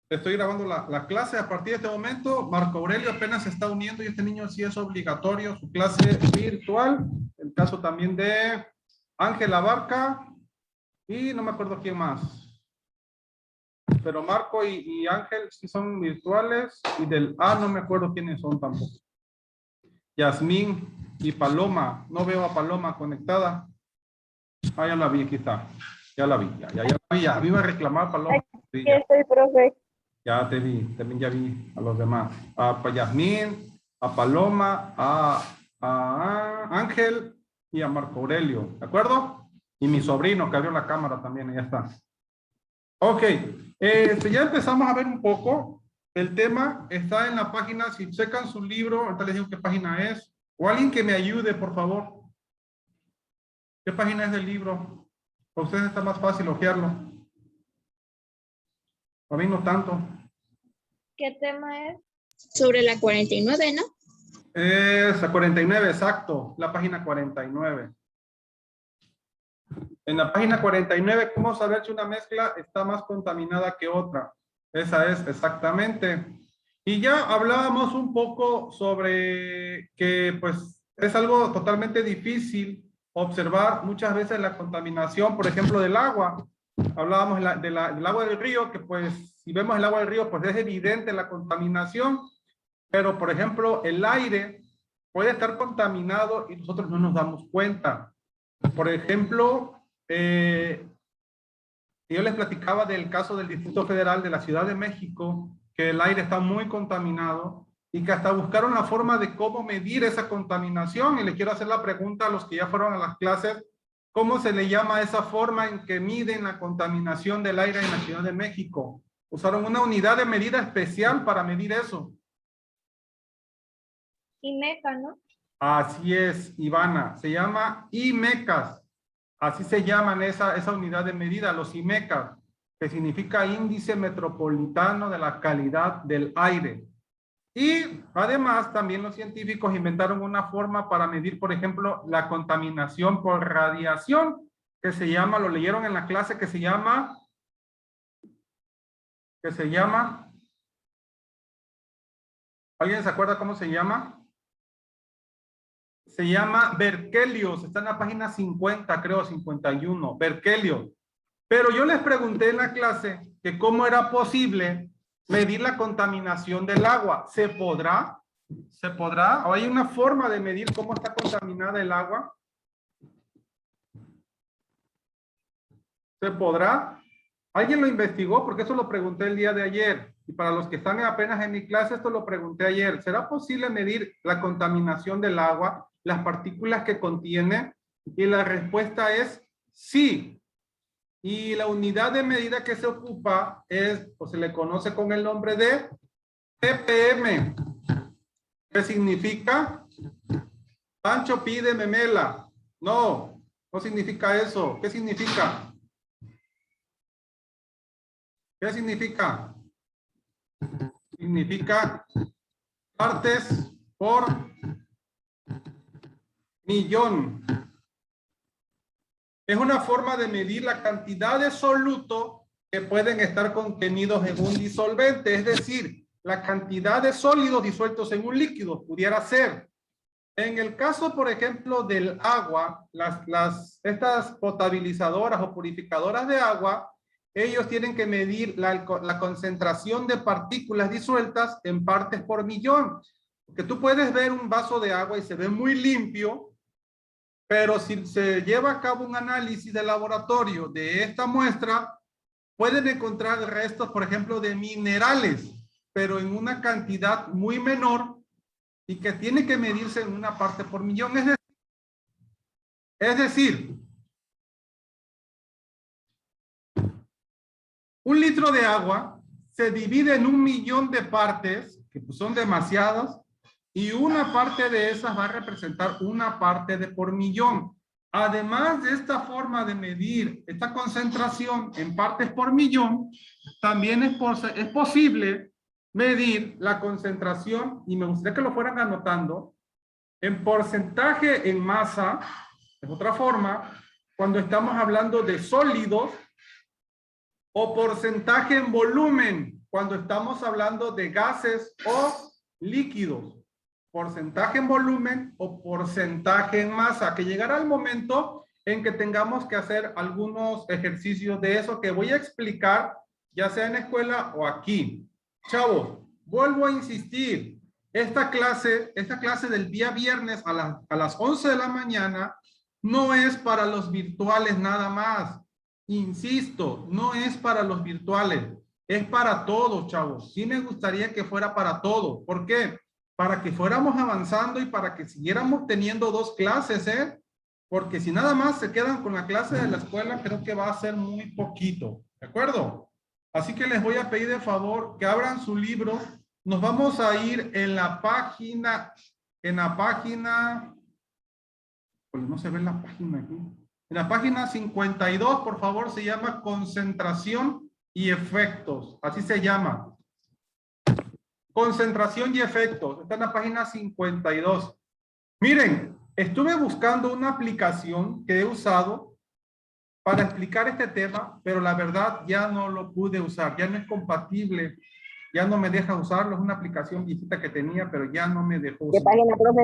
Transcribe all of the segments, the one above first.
Estoy grabando la clase a partir de este momento. Marco Aurelio apenas se está uniendo y este niño sí es obligatorio su clase virtual. El caso también de Ángela Barca y no me acuerdo quién más. Pero Marco y Ángel sí son virtuales y del A no me acuerdo quiénes son tampoco. Yasmín y Paloma. No veo a Paloma conectada. Ah, ya la vi, aquí está. Ya la vi, ya la vi. Ya. A mí me reclamaba Paloma. Sí, Aquí estoy, profe. ya te vi, también ya vi a los demás. A Yasmín, a Paloma, a Ángel y a Marco Aurelio. ¿De acuerdo? Y mi sobrino que abrió la cámara también, ya está. Ok, ya empezamos a ver un poco. El tema está en la página, si checan su libro, ahorita les digo qué página es. O alguien que me ayude, por favor. ¿Qué página es del libro? Para ustedes está más fácil ojearlo. A mí no tanto. ¿Qué tema es? Sobre la 49, ¿no? Es la 49, exacto. La página 49. En la página 49, ¿cómo saber si una mezcla está más contaminada que otra? Esa es exactamente. Y ya hablábamos un poco sobre que pues es algo totalmente difícil observar muchas veces la contaminación, por ejemplo, del agua. Hablábamos del agua del río, que pues si vemos el agua del río, pues es evidente la contaminación, pero por ejemplo el aire puede estar contaminado y nosotros no nos damos cuenta. Por ejemplo, yo les platicaba del caso del Distrito Federal de la Ciudad de México, que el aire está muy contaminado y que hasta buscaron la forma de cómo medir esa contaminación. Y le quiero hacer la pregunta a los que ya fueron a las clases, ¿cómo se le llama a esa forma en que miden la contaminación del aire en la Ciudad de México? Usaron una unidad de medida especial para medir eso. IMECA, ¿no? Así es, Ivana, se llama IMECAS. Así se llaman esa unidad de medida, los IMECAS, que significa Índice Metropolitano de la Calidad del Aire. Y además también los científicos inventaron una forma para medir, por ejemplo, la contaminación por radiación, que se llama, lo leyeron en la clase, que se llama, ¿alguien se acuerda cómo se llama? Se llama Berkelius, está en la página 50, creo, 51, Berkelius. Pero yo les pregunté en la clase que cómo era posible medir la contaminación del agua. ¿Se podrá? ¿Se podrá? ¿O hay una forma de medir cómo está contaminada el agua? ¿Se podrá? ¿Alguien lo investigó? Porque eso lo pregunté el día de ayer. Y para los que están apenas en mi clase, esto lo pregunté ayer. ¿Será posible medir la contaminación del agua, las partículas que contiene? Y la respuesta es sí. Y la unidad de medida que se ocupa es, o se le conoce con el nombre de ppm. ¿Qué significa? Pancho pide memela. No, no significa eso. ¿Qué significa? ¿Qué significa? Significa partes por millón. Es una forma de medir la cantidad de soluto que pueden estar contenidos en un disolvente, es decir, la cantidad de sólidos disueltos en un líquido, pudiera ser. En el caso, por ejemplo, del agua, estas potabilizadoras o purificadoras de agua, ellos tienen que medir la concentración de partículas disueltas en partes por millón. Porque tú puedes ver un vaso de agua y se ve muy limpio, pero si se lleva a cabo un análisis de laboratorio de esta muestra, pueden encontrar restos, por ejemplo, de minerales, pero en una cantidad muy menor y que tiene que medirse en una parte por millón. Es decir, un litro de agua se divide en 1.000.000 de partes, que pues son demasiadas, y una parte de esas va a representar una parte de por millón. Además de esta forma de medir esta concentración en partes por millón, también es posible medir la concentración, y me gustaría que lo fueran anotando, en porcentaje en masa, es otra forma, cuando estamos hablando de sólidos, o porcentaje en volumen, cuando estamos hablando de gases o líquidos. Porcentaje en volumen o porcentaje en masa, que llegará el momento en que tengamos que hacer algunos ejercicios de eso que voy a explicar, ya sea en la escuela o aquí. Chavos, vuelvo a insistir, esta clase del día viernes a las 11 de la mañana no es para los virtuales nada más. Insisto, no es para los virtuales, es para todos, chavos. Sí me gustaría que fuera para todos. ¿Por qué? Para que fuéramos avanzando y para que siguiéramos teniendo 2 clases, ¿eh? Porque si nada más se quedan con la clase de la escuela, creo que va a ser muy poquito, ¿de acuerdo? Así que les voy a pedir de favor que abran su libro. Nos vamos a ir en la página, pues no se ve la página aquí. En la página 52, por favor, se llama concentración y efectos. Así se llama. Concentración y efectos. Está en la página 52. Miren, estuve buscando una aplicación que he usado para explicar este tema, pero la verdad ya no lo pude usar. Ya no es compatible. Ya no me deja usarlo. Es una aplicación viejita que tenía, pero ya no me dejó usar. ¿Qué página, profe?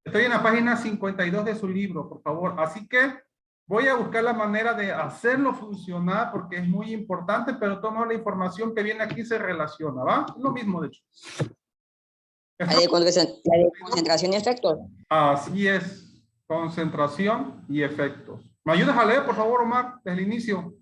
Estoy en la página 52 de su libro, por favor. Así que voy a buscar la manera de hacerlo funcionar porque es muy importante, pero toda la información que viene aquí se relaciona, ¿va? Es lo mismo, de hecho. La de concentración y efectos. Así es. Concentración y efectos. ¿Me ayudas a leer, por favor, Omar, desde el inicio?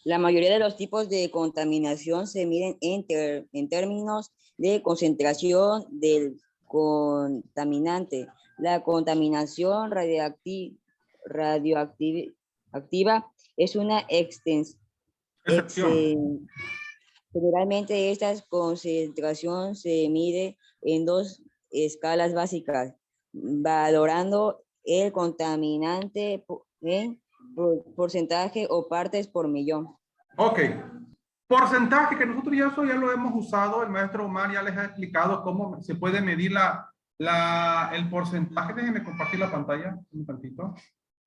La mayoría de los tipos de contaminación se miden en términos de concentración del contaminante. La contaminación radioactiva es una excepción. Generalmente esta concentración se mide en 2 escalas básicas, valorando el contaminante en porcentaje o partes por millón. Ok. Porcentaje, que nosotros ya lo hemos usado. El maestro Omar ya les ha explicado cómo se puede medir el porcentaje. Déjenme compartir la pantalla un tantito.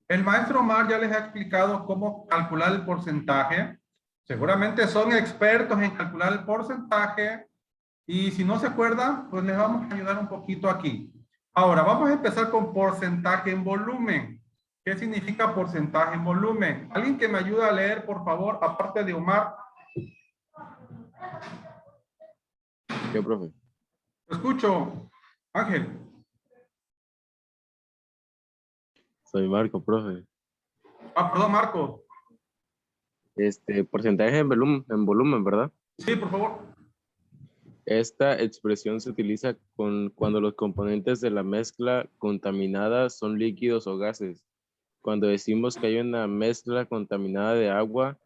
El maestro Omar ya les ha explicado cómo calcular el porcentaje. Seguramente son expertos en calcular el porcentaje. Y si no se acuerdan, pues les vamos a ayudar un poquito aquí. Ahora, vamos a empezar con porcentaje en volumen. ¿Qué significa porcentaje en volumen? ¿Alguien que me ayude a leer, por favor, aparte de Omar? Yo, profe. Te escucho, Ángel. Soy Marco, profe. Perdón, Marco. Porcentaje en volumen, ¿verdad? Sí, por favor. Esta expresión se utiliza cuando los componentes de la mezcla contaminada son líquidos o gases. Cuando decimos que hay una mezcla contaminada de agua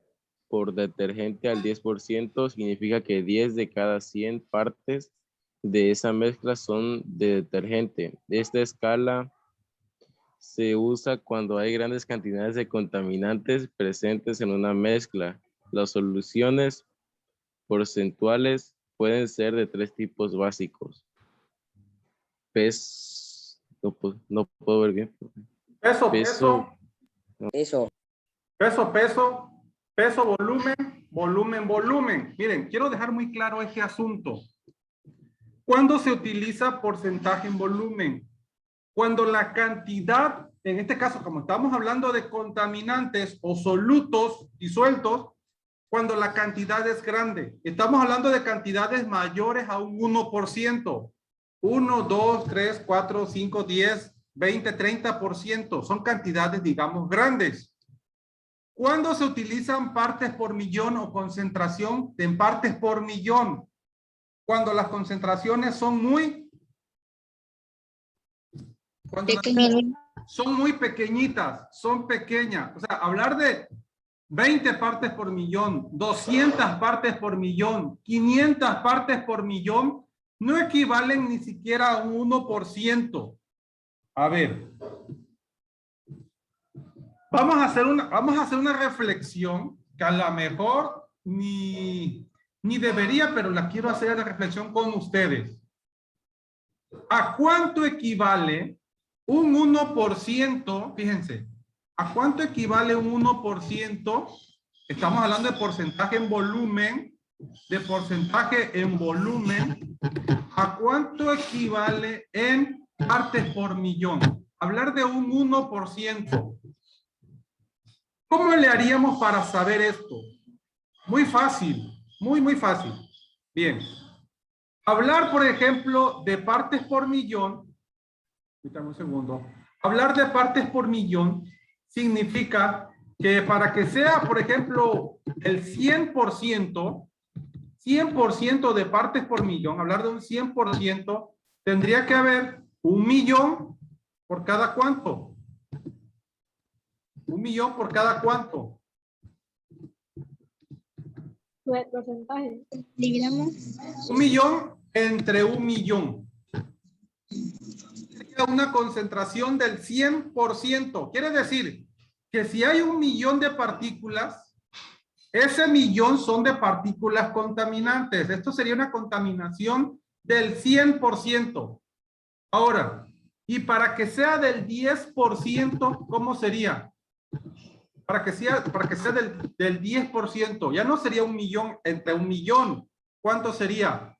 por detergente al 10%, significa que 10 de cada 100 partes de esa mezcla son de detergente. Esta escala se usa cuando hay grandes cantidades de contaminantes presentes en una mezcla. Las soluciones porcentuales pueden ser de 3 tipos básicos. No puedo ver bien. Peso, volumen. Miren, quiero dejar muy claro este asunto. ¿Cuándo se utiliza porcentaje en volumen? Cuando la cantidad, en este caso, como estamos hablando de contaminantes o solutos disueltos, cuando la cantidad es grande. Estamos hablando de cantidades mayores a un 1%. 1, 2, 3, 4, 5, 10, 20, 30%. Son cantidades, digamos, grandes. ¿Cuándo se utilizan partes por millón o concentración en partes por millón? Cuando las concentraciones son muy pequeñitas, son pequeñas. O sea, hablar de 20 partes por millón, 200 partes por millón, 500 partes por millón, no equivalen ni siquiera a un 1%. A ver. Vamos a hacer una reflexión que a lo mejor ni debería, pero la quiero hacer la reflexión con ustedes. ¿A cuánto equivale un 1%? Fíjense, ¿A cuánto equivale un 1%? Estamos hablando de porcentaje en volumen. De porcentaje en volumen. ¿A cuánto equivale en partes por millón? Hablar de un 1%. ¿Cómo le haríamos para saber esto? Muy fácil. Muy fácil. Bien. Hablar, por ejemplo, de partes por millón. Espérame un segundo. Hablar de partes por millón significa que para que sea, por ejemplo, el 100% de partes por millón, hablar de un 100%, tendría que haber 1.000.000 por cada cuánto. 1.000.000 por cada cuánto. ¿Qué porcentaje? Dividamos. 1.000.000 entre 1.000.000. Sería una concentración del 100%. Quiere decir que si hay 1.000.000 de partículas, ese 1.000.000 son de partículas contaminantes. Esto sería una contaminación del 100%. Ahora, y para que sea del 10%, ¿cómo sería? Para que sea del 10%, ya no sería 1.000.000 entre 1.000.000. ¿Cuánto sería?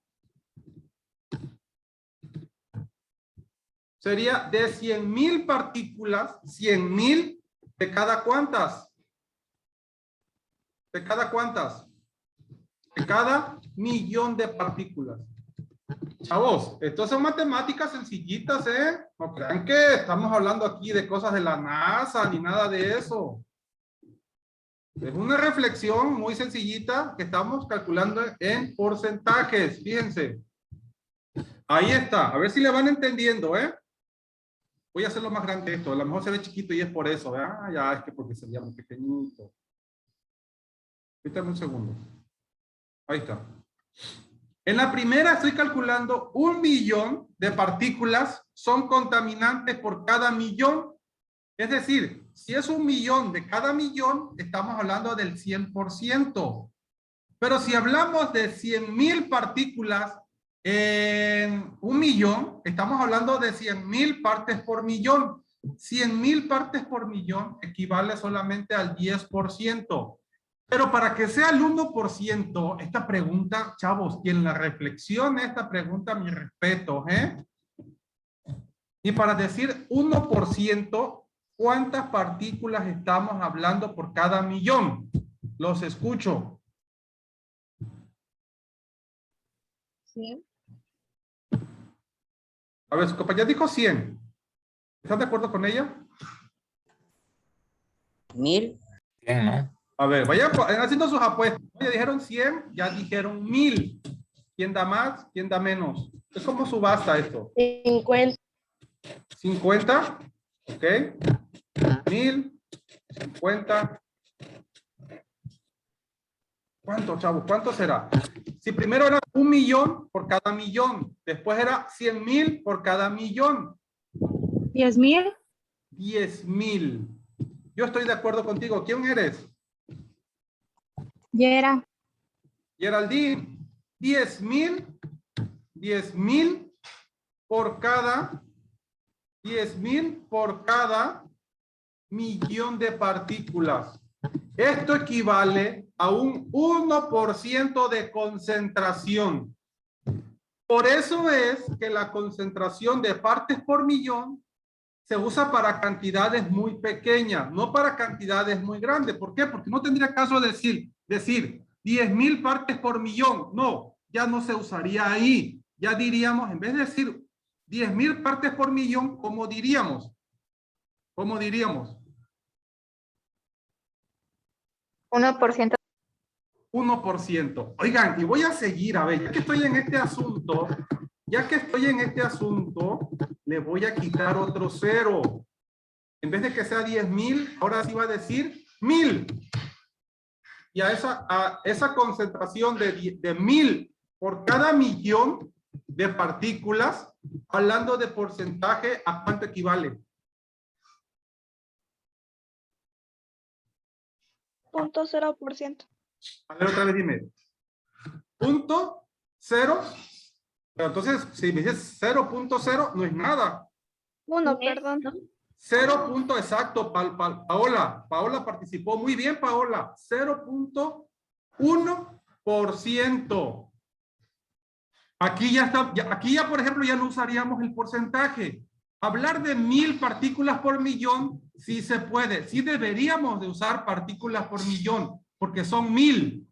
Sería de 100.000 partículas, 100.000 de cada cuántas. ¿De cada cuántas? De cada 1.000.000 de partículas. Chavos, estas son matemáticas sencillitas, ¿eh? No crean que estamos hablando aquí de cosas de la NASA ni nada de eso. Es una reflexión muy sencillita que estamos calculando en porcentajes. Fíjense. Ahí está. A ver si le van entendiendo, ¿eh? Voy a hacerlo más grande esto. A lo mejor se ve chiquito y es por eso. ¿Verdad? Ya es que porque sería muy pequeñito. Espérame un segundo. Ahí está. En la primera estoy calculando 1.000.000 de partículas son contaminantes por cada 1.000.000. Es decir, si es 1.000.000 de cada 1.000.000, estamos hablando del 100%. Pero si hablamos de 100.000 partículas en 1.000.000, estamos hablando de 100.000 partes por millón. 100.000 partes por millón equivale solamente al 10%. Pero para que sea el 1%, esta pregunta, chavos, quien la reflexione esta pregunta, mi respeto, ¿eh? Y para decir 1%, ¿cuántas partículas estamos hablando por cada 1.000.000? Los escucho. Sí. A ver, su compañera dijo 100. ¿Están de acuerdo con ella? 1.000. 100, ¿no? A ver, vayan haciendo sus apuestas. Ya dijeron 100, ya dijeron 1.000. ¿Quién da más? ¿Quién da menos? Es como subasta esto. 50. 50. Ok. 1.000. 50. ¿Cuánto, chavos? ¿Cuánto será? Si primero era 1.000.000 por cada 1.000.000, después era 100.000 por cada 1.000.000. 10.000. 10.000. Yo estoy de acuerdo contigo. ¿Quién eres? Yera. Geraldine. 10.000. 10.000 por cada 10.000 por cada 1.000.000 de partículas. Esto equivale a un 1% de concentración. Por eso es que la concentración de partes por millón se usa para cantidades muy pequeñas, no para cantidades muy grandes. ¿Por qué? Porque no tendría caso decir 10.000 partes por millón. No, ya no se usaría ahí. Ya diríamos, en vez de decir 10.000 partes por millón, ¿cómo diríamos? ¿Cómo diríamos? 1%. 1%. Oigan, y voy a seguir, a ver, ya que estoy en este asunto, le voy a quitar otro 0. En vez de que sea 10.000, ahora sí va a decir 1.000. Y a esa concentración de 1.000 por cada 1.000.000 de partículas, hablando de porcentaje, ¿a cuánto equivale? 0.0%. A ver, otra vez dime. 0.0. Pero entonces, si me dices 0.0, no es nada. 1, perdón. 0 punto exacto, Paola. Paola participó muy bien, Paola. 0.1%. Aquí ya está, aquí ya por ejemplo ya no usaríamos el porcentaje. Hablar de 1000 partículas por millón, sí se puede. Sí deberíamos de usar partículas por millón, porque son 1000.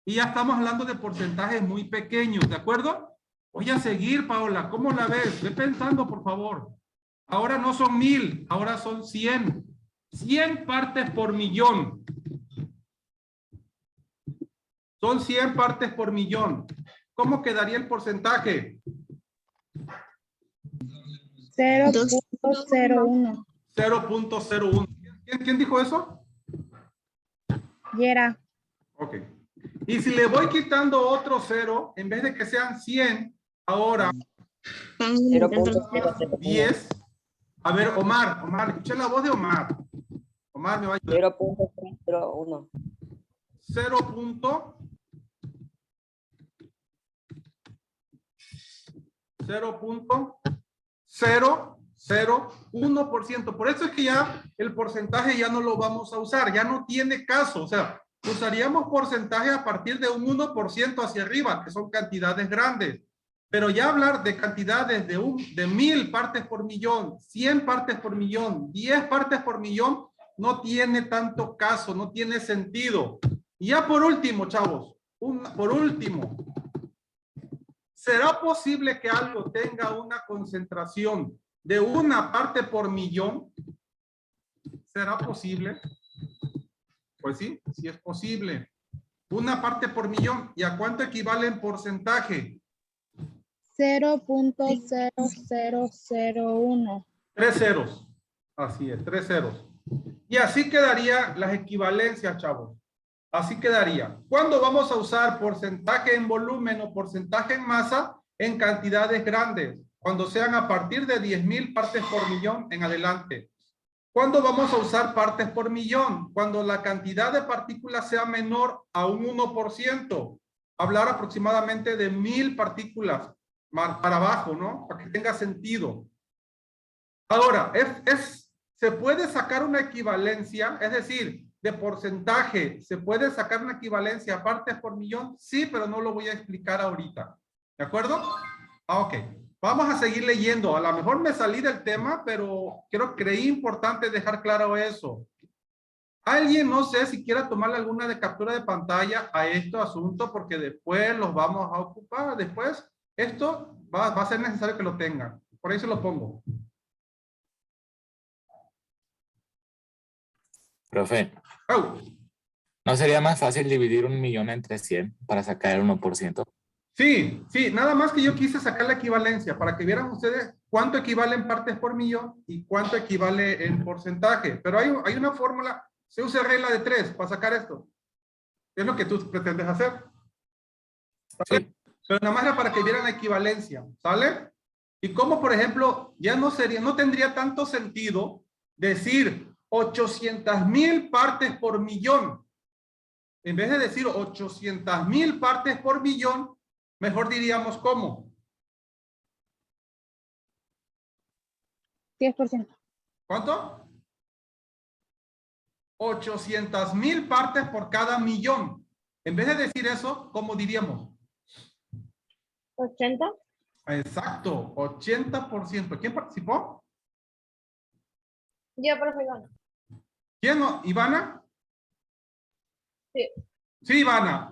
Y ya estamos hablando de porcentajes muy pequeños, ¿de acuerdo? Voy a seguir, Paola. ¿Cómo la ves? Ve pensando, por favor. Ahora no son 1000, ahora son 100. 100 partes por millón. Son 100 partes por millón. ¿Cómo quedaría el porcentaje? 0.01. 0.01. ¿Quién dijo eso? Yera. Ok. Y si le voy quitando otro 0, en vez de que sean 100, ahora 10. A ver, Omar, escuché la voz de Omar. Omar me va a ayudar. 0.01. 0.001%. Por eso es que ya el porcentaje ya no lo vamos a usar, ya no tiene caso. O sea, usaríamos porcentaje a partir de un 1% hacia arriba, que son cantidades grandes. Pero ya hablar de cantidades de 1000 partes por millón, 100 partes por millón, 10 partes por millón, no tiene tanto caso, no tiene sentido. Y ya por último, chavos, por último, ¿será posible que algo tenga una concentración de 1 parte por millón? ¿Será posible? Pues sí, sí es posible. 1 parte por millón. ¿Y a cuánto equivale en porcentaje? 0.0001. 3 ceros. Así es, 3 ceros. Y así quedarían las equivalencias, chavos. Así quedaría. ¿Cuándo vamos a usar porcentaje en volumen o porcentaje en masa? En cantidades grandes. Cuando sean a partir de 10,000 partes por millón en adelante. ¿Cuándo vamos a usar partes por millón? Cuando la cantidad de partículas sea menor a un 1%. Hablar aproximadamente de 1000 partículas para abajo, ¿no? Para que tenga sentido. Ahora, se puede sacar una equivalencia, es decir, de porcentaje, ¿se puede sacar una equivalencia a partes por millón? Sí, pero no lo voy a explicar ahorita. ¿De acuerdo? Ok. Vamos a seguir leyendo. A lo mejor me salí del tema, pero creí importante dejar claro eso. Alguien, no sé si quiera tomarle alguna de captura de pantalla a este asunto, porque después los vamos a ocupar. Después, esto va a ser necesario que lo tengan. Por eso lo pongo. Profe, Oh. ¿no sería más fácil dividir 1.000.000 entre 100 para sacar el 1%? Sí, nada más que yo quise sacar la equivalencia para que vieran ustedes cuánto equivale en partes por millón y cuánto equivale en porcentaje. Pero hay una fórmula, se usa regla de 3 para sacar esto. Es lo que tú pretendes hacer. ¿Sale? Sí. Pero nada más era para que vieran la equivalencia, ¿sale? Y como, por ejemplo, ya no tendría tanto sentido decir 800,000 partes por millón. En vez de decir 800,000 partes por millón, mejor diríamos ¿cómo? 10%. ¿Cuánto? 800,000 partes por cada millón. En vez de decir eso, ¿cómo diríamos? 80. Exacto, 80%. ¿Quién participó? Yo, profe Ivana. ¿Quién no? ¿Ivana? Sí. Sí, Ivana.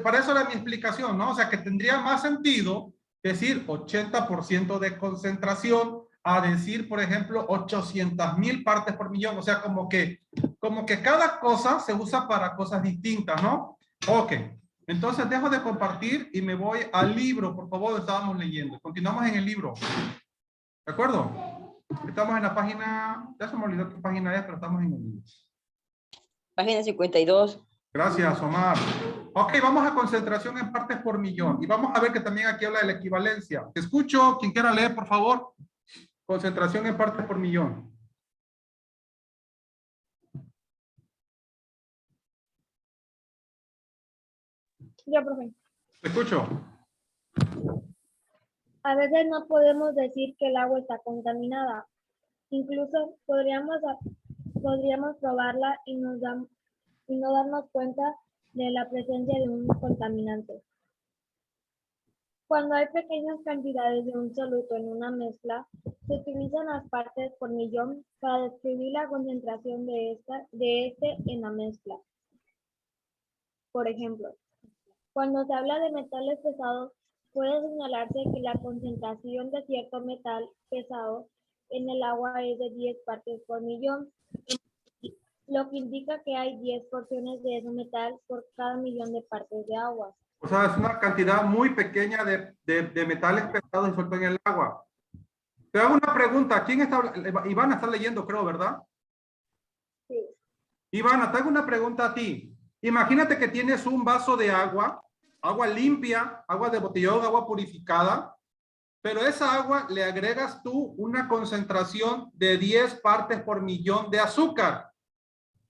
Para eso era mi explicación, ¿no? O sea, que tendría más sentido decir 80% de concentración a decir, por ejemplo, 800,000 partes por millón. O sea, como que cada cosa se usa para cosas distintas, ¿no? Ok. Entonces dejo de compartir y me voy al libro, por favor, estábamos leyendo. Continuamos en el libro. ¿De acuerdo? Estamos en la página, ya se me olvidó qué página es, pero estamos en el libro. Página 52. Gracias, Omar. Ok, vamos a concentración en partes por millón. Y vamos a ver que también aquí habla de la equivalencia. Escucho, quien quiera leer, por favor. Concentración en partes por millón. Yo, profe. Escucho. A veces no podemos decir que el agua está contaminada, Incluso podríamos probarla y no darnos cuenta de la presencia de un contaminante. Cuando hay pequeñas cantidades de un soluto en una mezcla, se utilizan las partes por millón para describir la concentración de este en la mezcla. Por ejemplo, cuando se habla de metales pesados, puede señalarse que la concentración de cierto metal pesado en el agua es de 10 partes por millón, lo que indica que hay 10 porciones de ese metal por cada millón de partes de agua. O sea, es una cantidad muy pequeña de metales pesados disueltos en el agua. Te hago una pregunta. ¿Quién está hablando? Ivana está leyendo, creo, ¿verdad? Sí. Ivana, te hago una pregunta a ti. Imagínate que tienes un vaso de agua, agua limpia, agua de botellón, agua purificada, pero esa agua le agregas tú una concentración de 10 partes por millón de azúcar.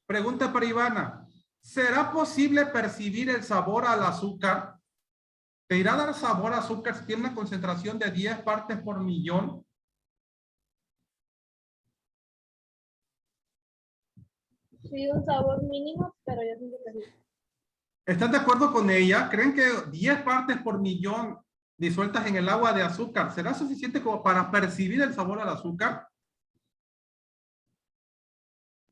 Pregunta para Ivana. ¿Será posible percibir el sabor al azúcar? ¿Te irá a dar sabor a azúcar si tiene una concentración de 10 partes por millón? Sí, un sabor mínimo, pero yo siento que sí. ¿Están de acuerdo con ella? ¿Creen que 10 partes por millón disueltas en el agua de azúcar será suficiente como para percibir el sabor al azúcar?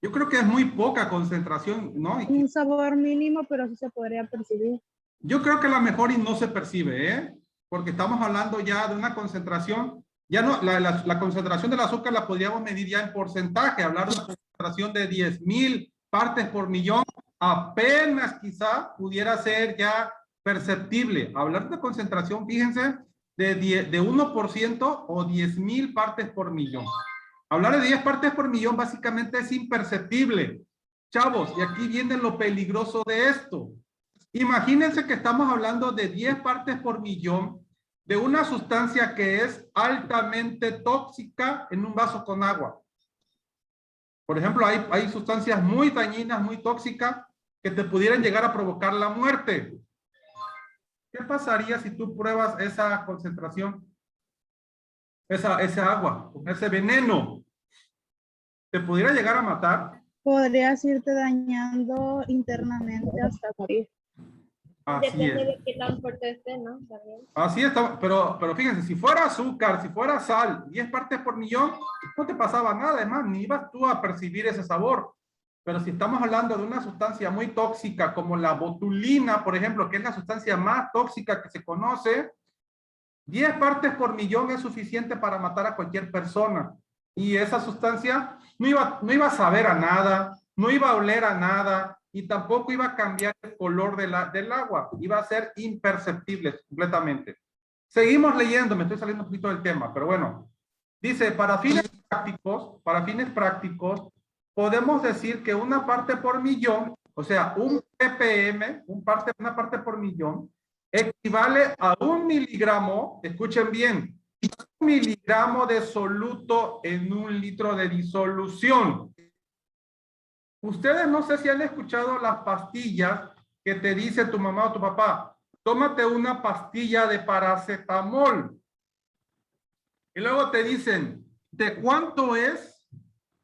Yo creo que es muy poca concentración, ¿no? Un sabor mínimo, pero sí se podría percibir. Yo creo que a lo mejor y no se percibe, ¿eh? Porque estamos hablando ya de una concentración, ya no, la concentración del azúcar la podríamos medir ya en porcentaje, hablar de una concentración de 10,000 partes por millón, apenas quizá pudiera ser ya perceptible. Hablar de una concentración, fíjense, de 1% o 10,000 partes por millón. Hablar de 10 partes por millón básicamente es imperceptible. Chavos, y aquí viene lo peligroso de esto. Imagínense que estamos hablando de 10 partes por millón de una sustancia que es altamente tóxica en un vaso con agua. Por ejemplo, hay sustancias muy dañinas, muy tóxicas, que te pudieran llegar a provocar la muerte. ¿Qué pasaría si tú pruebas esa concentración? Esa agua, ese veneno, ¿te pudiera llegar a matar? Podrías irte dañando internamente hasta morir. Así Depende es. de qué tan fuerte esté, ¿no? También. Así está, pero fíjense, si fuera azúcar, si fuera sal, 10 partes por millón, no te pasaba nada, además, ni ibas tú a percibir ese sabor. Pero si estamos hablando de una sustancia muy tóxica como la botulina, por ejemplo, que es la sustancia más tóxica que se conoce, 10 partes por millón es suficiente para matar a cualquier persona. Y esa sustancia no iba a saber a nada, no iba a oler a nada, y tampoco iba a cambiar el color del agua. Iba a ser imperceptible completamente. Seguimos leyendo, me estoy saliendo un poquito del tema, pero bueno. Dice, para fines prácticos, podemos decir que una parte por millón, o sea, un ppm, una parte por millón, equivale a 1 miligramo, escuchen bien, 1 miligramo de soluto en 1 litro de disolución. Ustedes no sé si han escuchado las pastillas que te dice tu mamá o tu papá, tómate una pastilla de paracetamol. Y luego te dicen, ¿de cuánto es?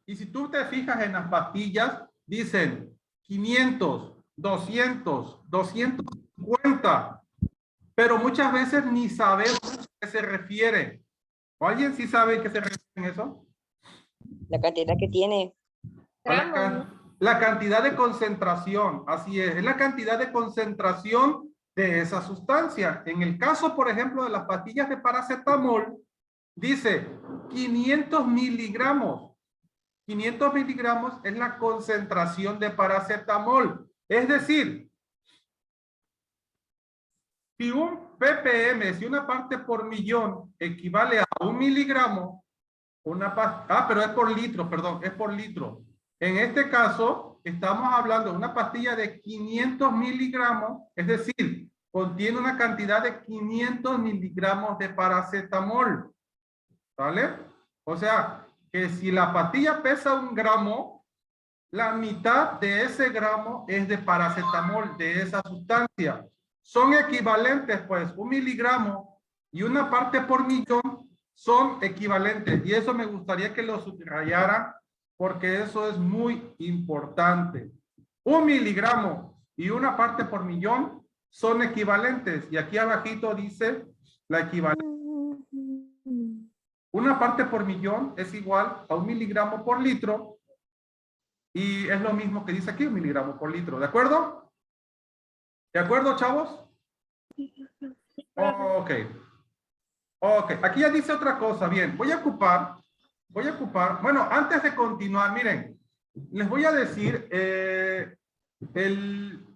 Y si tú te fijas en las pastillas, dicen 500, 200, 250. Pero muchas veces ni sabemos a qué se refiere. ¿O alguien sí sabe a qué se refiere eso? La cantidad que tiene. La cantidad de concentración, así es la cantidad de concentración de esa sustancia. En el caso, por ejemplo, de las pastillas de paracetamol, dice 500 miligramos. 500 miligramos es la concentración de paracetamol. Es decir, si un ppm, si una parte por millón equivale a 1 miligramo, pero es por litro, perdón, es por litro. En este caso, estamos hablando de una pastilla de 500 miligramos, es decir, contiene una cantidad de 500 miligramos de paracetamol. ¿Vale? O sea, que si la pastilla pesa 1 gramo, la mitad de ese gramo es de paracetamol, de esa sustancia. Son equivalentes, pues, 1 miligramo y una parte por millón son equivalentes. Y eso me gustaría que lo subrayaran porque eso es muy importante. 1 miligramo y 1 parte por millón son equivalentes. Y aquí abajito dice la equivalencia. 1 parte por millón es igual a 1 miligramo por litro. Y es lo mismo que dice aquí, 1 miligramo por litro. ¿De acuerdo? ¿De acuerdo, chavos? Ok. Ok, aquí ya dice otra cosa. Bien, voy a ocupar. Bueno, antes de continuar, miren, les voy a decir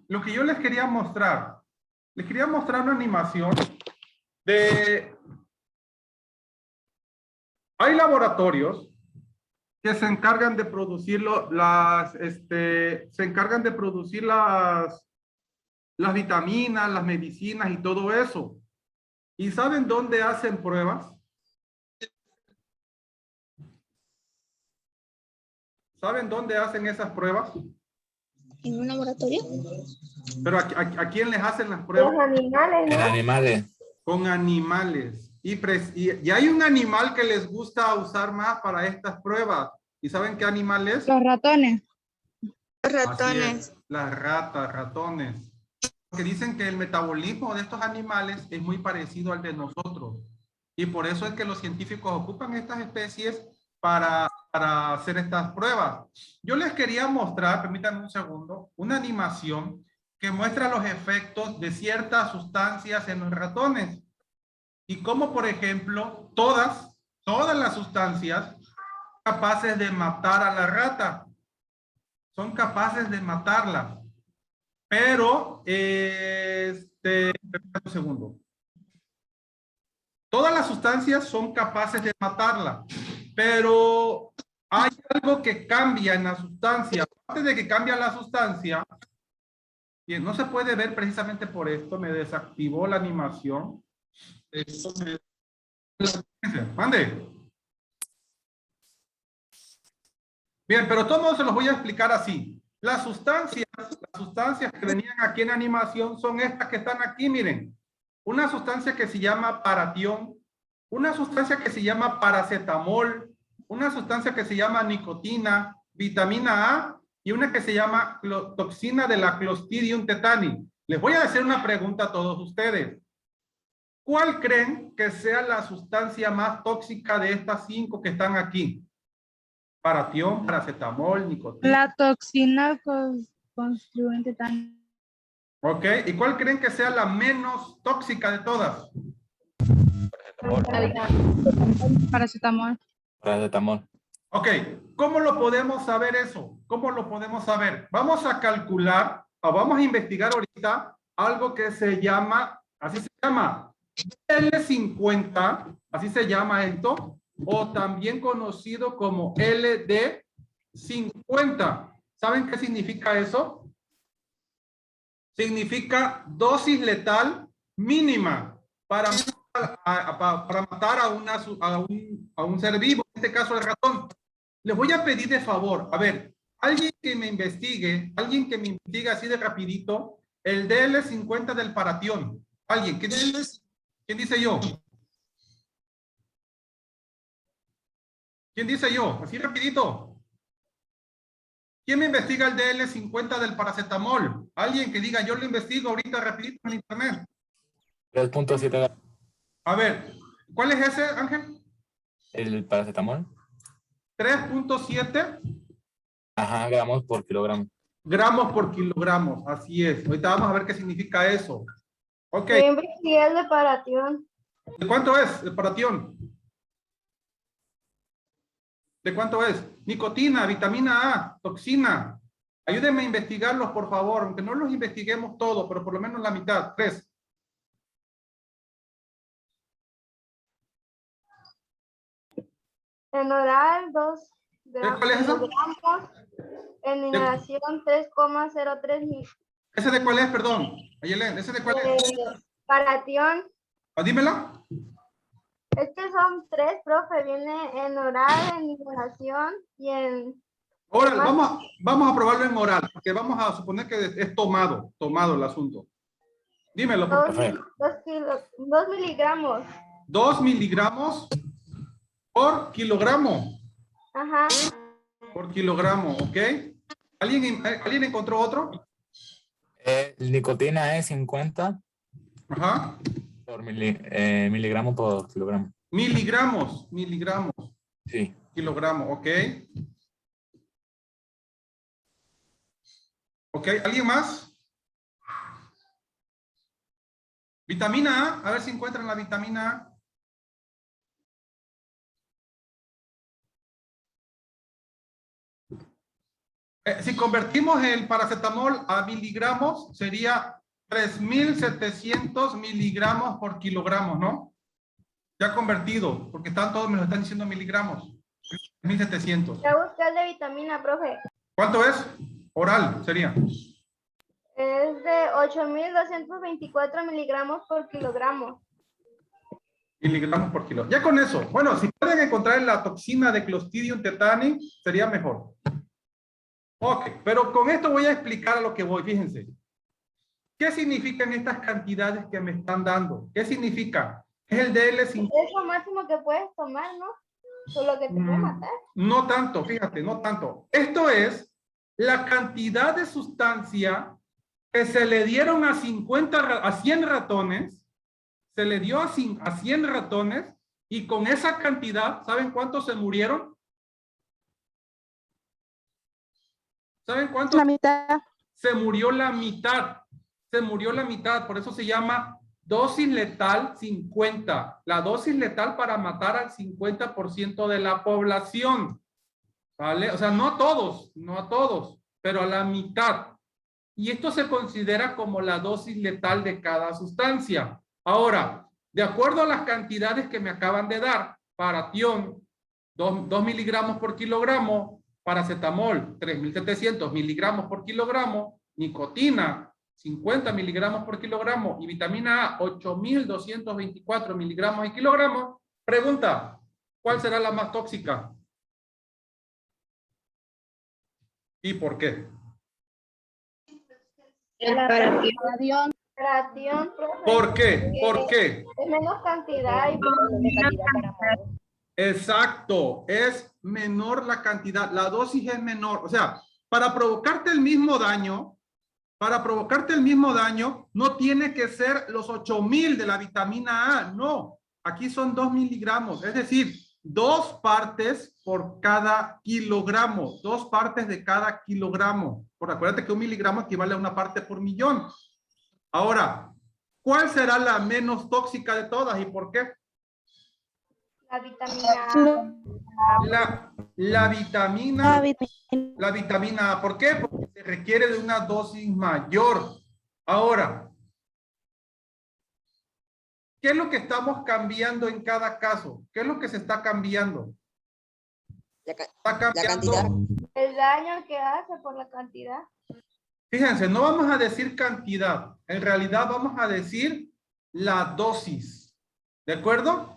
lo que yo les quería mostrar. Les quería mostrar una animación de... Hay laboratorios que se encargan de producir las vitaminas, las medicinas y todo eso. ¿Y saben dónde hacen pruebas? ¿Saben dónde hacen esas pruebas? ¿En un laboratorio? Pero ¿a quién les hacen las pruebas? Los animales, En animales. Con animales. Y hay un animal que les gusta usar más para estas pruebas. ¿Y saben qué animal es? Los ratones. Así es, las ratas, ratones. Que dicen que el metabolismo de estos animales es muy parecido al de nosotros. Y por eso es que los científicos ocupan estas especies para hacer estas pruebas. Yo les quería mostrar, permítanme un segundo, una animación que muestra los efectos de ciertas sustancias en los ratones. Y cómo, por ejemplo, todas las sustancias son capaces de matar a la rata. Son capaces de matarla. Pero, un segundo. Todas las sustancias son capaces de matarla, pero hay algo que cambia en la sustancia. Antes de que cambie la sustancia, y no se puede ver precisamente por esto, me desactivó la animación. Esto me... Mande. Bien, pero todos se los voy a explicar así. Las sustancias que venían aquí en animación son estas que están aquí, miren. Una sustancia que se llama paratión, una sustancia que se llama paracetamol, una sustancia que se llama nicotina, vitamina A y una que se llama toxina de la Clostridium tetani. Les voy a hacer una pregunta a todos ustedes. ¿Cuál creen que sea la sustancia más tóxica de estas 5 que están aquí? Paratión, paracetamol, nicotina. La toxina constituyente tan. Ok, ¿y cuál creen que sea la menos tóxica de todas? Paracetamol. Paracetamol. Ok, ¿cómo lo podemos saber eso? ¿Cómo lo podemos saber? Vamos a calcular, o vamos a investigar ahorita algo que se llama, así se llama, L50, así se llama esto, o también conocido como LD50. ¿Saben qué significa eso? Significa dosis letal mínima para matar a un ser vivo, en este caso el ratón. Les voy a pedir de favor, a ver, alguien que me investigue así de rapidito, el DL50 del paratión. ¿Alguien? ¿Quién dice yo? ¿Quién dice yo? Así rapidito. ¿Quién me investiga el DL50 del paracetamol? Alguien que diga, yo lo investigo ahorita rapidito en internet. 3.7. A ver, ¿cuál es ese, Ángel? El paracetamol. 3.7 Ajá, gramos por kilogramo. gramos por kilogramos, así es. Ahorita vamos a ver qué significa eso. Ok. Yo investigué el de paratión. ¿De cuánto es el paratión? ¿De cuánto es? Nicotina, vitamina A, toxina. Ayúdenme a investigarlos, por favor, aunque no los investiguemos todos, pero por lo menos la mitad. 3. En oral, 2 ¿Cuál es eso? miligramos. En inhalación, 3,03 ¿Ese de cuál es, perdón? Ayelen, ¿ese de cuál es? paratión. Dímela. Es que son 3, profe. Viene en oral, en inhalación y en... Oral, vamos a probarlo en oral, porque vamos a suponer que es tomado el asunto. Dímelo. 2 miligramos. 2 miligramos. por kilogramo. Ajá. Por kilogramo, ¿ok? ¿Alguien encontró otro? Nicotina es 50 Ajá. por miligramo por kilogramo. Miligramos. Sí. Kilogramo, ¿ok? ¿Ok? ¿Alguien más? Vitamina A, a ver si encuentran la vitamina A. Si convertimos el paracetamol a miligramos, sería 3.700 miligramos por kilogramo, ¿no? Ya convertido, porque todos me lo están diciendo miligramos. 3.700. Ya busqué el de vitamina, profe. ¿Cuánto es? Oral, sería. Es de 8.224 miligramos por kilogramo. Miligramos por kilo. Ya con eso. Bueno, si pueden encontrar la toxina de Clostridium tetani, sería mejor. Ok, pero con esto voy a explicar a lo que voy. Fíjense. ¿Qué significan estas cantidades que me están dando? ¿Qué significa? Es el DL50. Es lo máximo que puedes tomar, ¿no? Solo que te puede matar. No tanto, fíjate, no tanto. Esto es la cantidad de sustancia que se le dieron a 100 ratones, se le dio a 100 ratones, y con esa cantidad, ¿saben cuántos se murieron? ¿Saben cuántos? La mitad. Se murió la mitad. Se murió la mitad, por eso se llama dosis letal 50. La dosis letal para matar al 50% de la población. ¿Vale? O sea, no a todos, pero a la mitad. Y esto se considera como la dosis letal de cada sustancia. Ahora, de acuerdo a las cantidades que me acaban de dar, paratión, 2 miligramos por kilogramo, paracetamol, 3.700 miligramos por kilogramo, nicotina, 50 miligramos por kilogramo, y vitamina A, 8.224 miligramos por kilogramo. Pregunta, ¿cuál será la más tóxica? ¿Y por qué? Radión. Radión, profe. ¿Por qué? ¿Por qué? Es menos cantidad y De cantidad para mover. Exacto, es menor la cantidad, la dosis es menor. O sea, para provocarte el mismo daño, no tiene que ser los 8.000 de la vitamina A, no. Aquí son 2 miligramos, es decir, 2 partes por cada kilogramo, 2 partes de cada kilogramo. Por acuérdate que 1 miligramo equivale a 1 parte por millón. Ahora, ¿cuál será la menos tóxica de todas y por qué? la vitamina A. La vitamina A. ¿Por qué? Porque se requiere de una dosis mayor. Ahora, ¿qué es lo que estamos cambiando en cada caso? ¿Qué es lo que se está cambiando? Está cambiando. cantidad. El daño que hace por la cantidad. Fíjense, no vamos a decir cantidad. En realidad vamos a decir la dosis. ¿De acuerdo?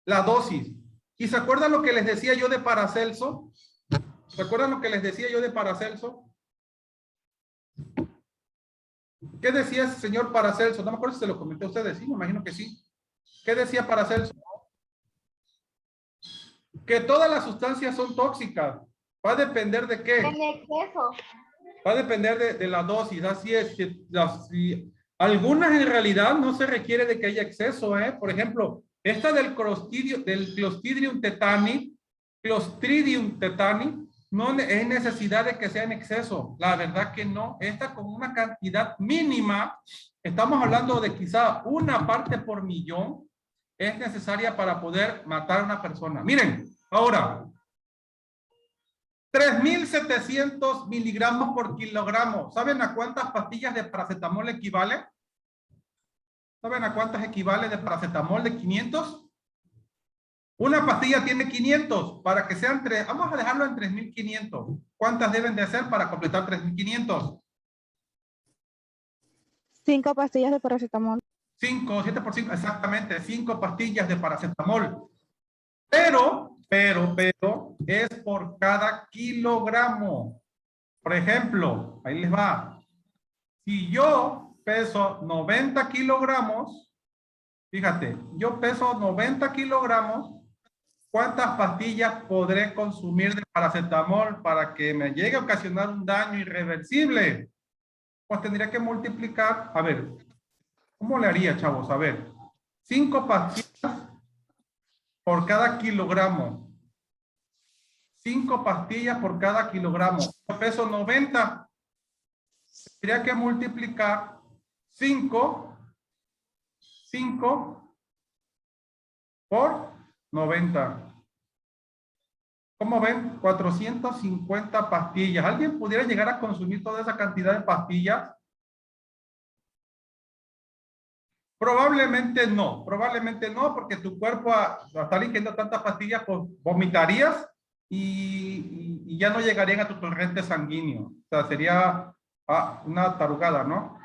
La dosis. ¿Y se acuerdan lo que les decía yo de Paracelso? ¿Se acuerdan lo que les decía yo de Paracelso? ¿Qué decía ese señor Paracelso? No me acuerdo si se lo comenté a ustedes. Sí, me imagino que sí. ¿Qué decía Paracelso? Que todas las sustancias son tóxicas. Va a depender de qué. En exceso. Va a depender de la dosis. Así es. Algunas en realidad no se requiere de que haya exceso. Por ejemplo, esta del Clostridium tetani, no es necesidad de que sea en exceso. La verdad que no. Esta con una cantidad mínima, estamos hablando de quizá 1 parte por millón, es necesaria para poder matar a una persona. Miren, ahora, 3.700 miligramos por kilogramo. ¿Saben a cuántas pastillas de paracetamol equivale? ¿Saben a cuántas equivale de paracetamol de 500? Una pastilla tiene 500. Para que sean 3, vamos a dejarlo en 3.500. ¿Cuántas deben de hacer para completar 3.500? 5 pastillas de paracetamol. 5, 7 por 5, exactamente, 5 pastillas de paracetamol. Pero, es por cada kilogramo. Por ejemplo, ahí les va. Si yo peso 90 kilogramos, fíjate, yo peso 90 kilogramos, ¿cuántas pastillas podré consumir de paracetamol para que me llegue a ocasionar un daño irreversible? Pues tendría que multiplicar, a ver, ¿cómo le haría, chavos? A ver, 5 pastillas por cada kilogramo. 5 pastillas por cada kilogramo. Yo peso 90. Tendría que multiplicar 5 por 90. ¿Cómo ven? 450 pastillas. ¿Alguien pudiera llegar a consumir toda esa cantidad de pastillas? Probablemente no, porque tu cuerpo, al estar ingiriendo tantas pastillas, pues vomitarías y ya no llegarían a tu torrente sanguíneo. O sea, sería una tarugada, ¿no?